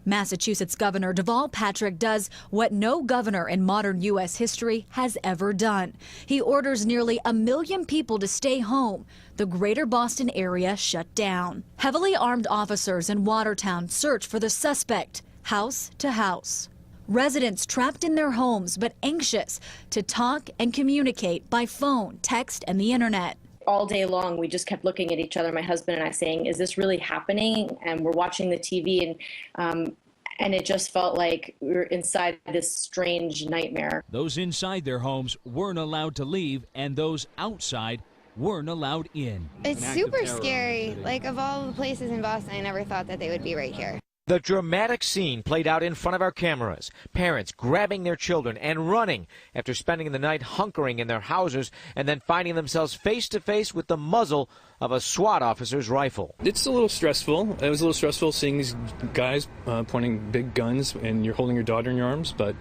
Massachusetts Governor Deval Patrick does what no governor in modern U.S. history has ever done. He orders nearly 1 million people to stay home. The greater Boston area shut down. Heavily armed officers in Watertown search for the suspect, house to house. Residents trapped in their homes but anxious to talk and communicate by phone, text, and the internet. All day long, we just kept looking at each other, my husband and I, saying, is this really happening? And we're watching the TV, and it just felt like we were inside this strange nightmare. Those inside their homes weren't allowed to leave, and those outside weren't allowed in. It's super scary. Like, of all the places in Boston, I never thought that they would be right here. The dramatic scene played out in front of our cameras. Parents grabbing their children and running after spending the night hunkering in their houses and then finding themselves face to face with the muzzle of a SWAT officer's rifle. It's a little stressful. It was a little stressful seeing these guys pointing big guns and you're holding your daughter in your arms, but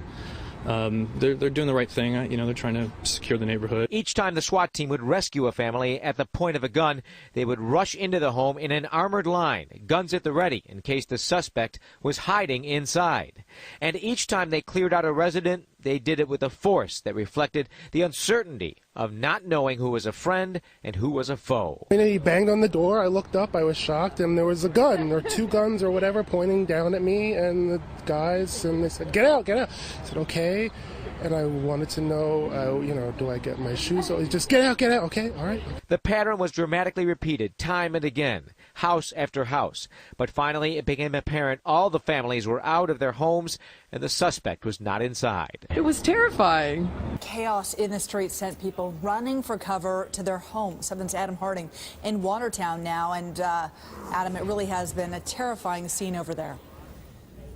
they're doing the right thing. You know, they're trying to secure the neighborhood. Each time the SWAT team would rescue a family at the point of a gun, they would rush into the home in an armored line, guns at the ready in case the suspect was hiding inside. And each time they cleared out a resident, they did it with a force that reflected the uncertainty of not knowing who was a friend and who was a foe. And he banged on the door. I looked up. I was shocked, and there was a gun or 2 guns or whatever pointing down at me and the guys, and they said, "Get out, get out." I said, "Okay." And I wanted to know, do I get my shoes? Just get out, okay, all right. The pattern was dramatically repeated time and again, house after house. But finally, it became apparent all the families were out of their homes and the suspect was not inside. It was terrifying. Chaos in the streets sent people running for cover to their homes. 7's Adam Harding in Watertown now. And Adam, it really has been a terrifying scene over there.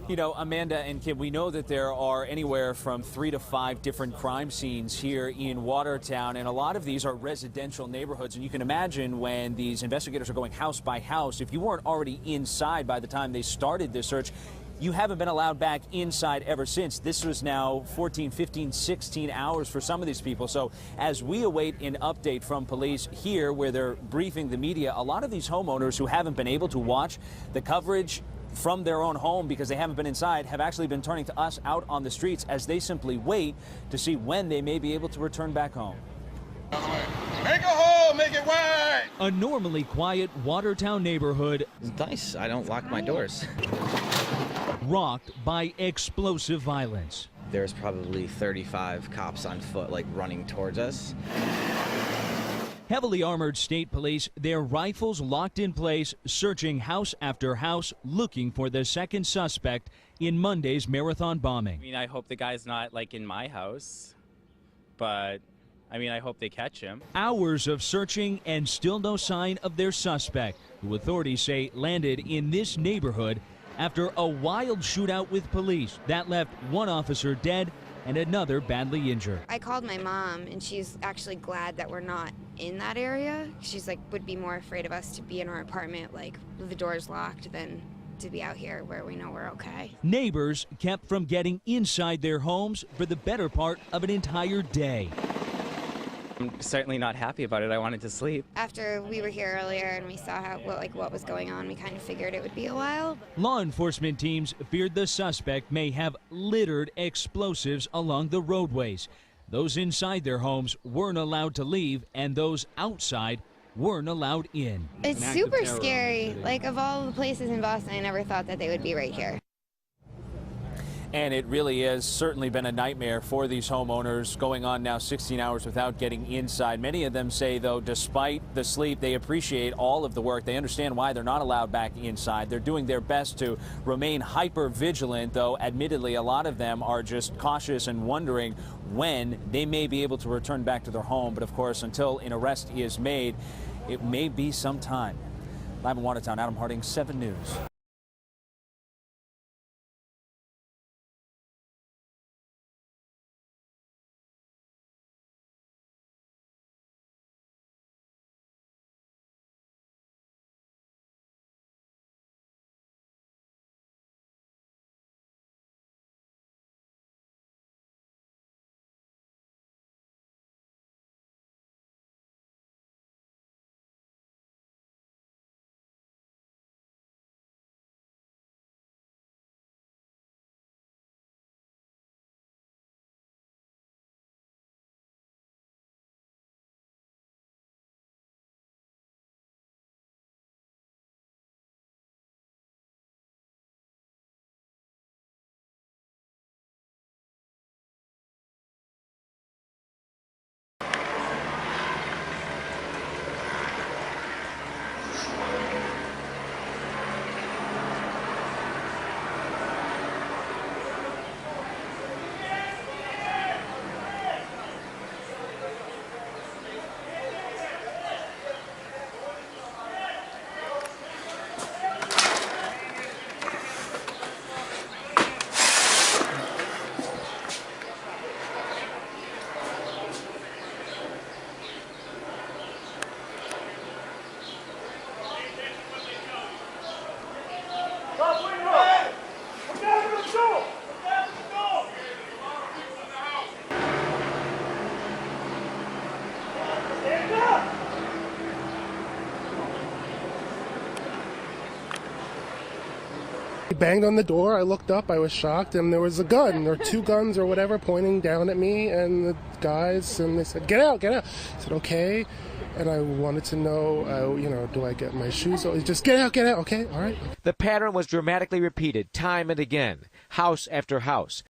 You know, Amanda and Kim, we know that there are anywhere from 3 to 5 different crime scenes here in Watertown, and a lot of these are residential neighborhoods. And you can imagine when these investigators are going house by house, if you weren't already inside by the time they started this search, you haven't been allowed back inside ever since. This was now 14, 15, 16 hours for some of these people. So as we await an update from police here where they're briefing the media, a lot of these homeowners who haven't been able to watch the coverage from their own home because they haven't been inside have actually been turning to us out on the streets as they simply wait to see when they may be able to return back home. Make a hole, make it wide. A normally quiet Watertown neighborhood. It's nice. I don't lock my doors. Rocked by explosive violence. There's probably 35 cops on foot, like running towards us. Heavily armored state police, their rifles locked in place, searching house after house, looking for the second suspect in Monday's marathon bombing. I mean, I hope the guy's not like in my house, but I mean, I hope they catch him. Hours of searching and still no sign of their suspect, who authorities say landed in this neighborhood after a wild shootout with police that left one officer dead and another badly injured. I called my mom, and she's actually glad that we're not in that area. She's like, would be more afraid of us to be in our apartment, like with the doors locked, than to be out here where we know we're okay. Neighbors kept from getting inside their homes for the better part of an entire day. I'm certainly not happy about it. I wanted to sleep. After we were here earlier and we saw what was going on, we kind of figured it would be a while. Law enforcement teams feared the suspect may have littered explosives along the roadways. Those inside their homes weren't allowed to leave, and those outside weren't allowed in. It's super scary. Like, of all the places in Boston, I never thought that they would be right here. And it really has certainly been a nightmare for these homeowners, going on now 16 hours without getting inside. Many of them say, though, despite the sleep, they appreciate all of the work. They understand why they're not allowed back inside. They're doing their best to remain hyper vigilant, though admittedly a lot of them are just cautious and wondering when they may be able to return back to their home. But of course, until an arrest is made, it may be some time. Live in Watertown, Adam Harding, 7 News. He banged on the door. I looked up. I was shocked, and there was a gun or two guns or whatever pointing down at me. And the guys, and they said, "Get out, get out." I said, "Okay." And I wanted to know, do I get my shoes? Just get out, okay, all right. The pattern was dramatically repeated time and again, house after house.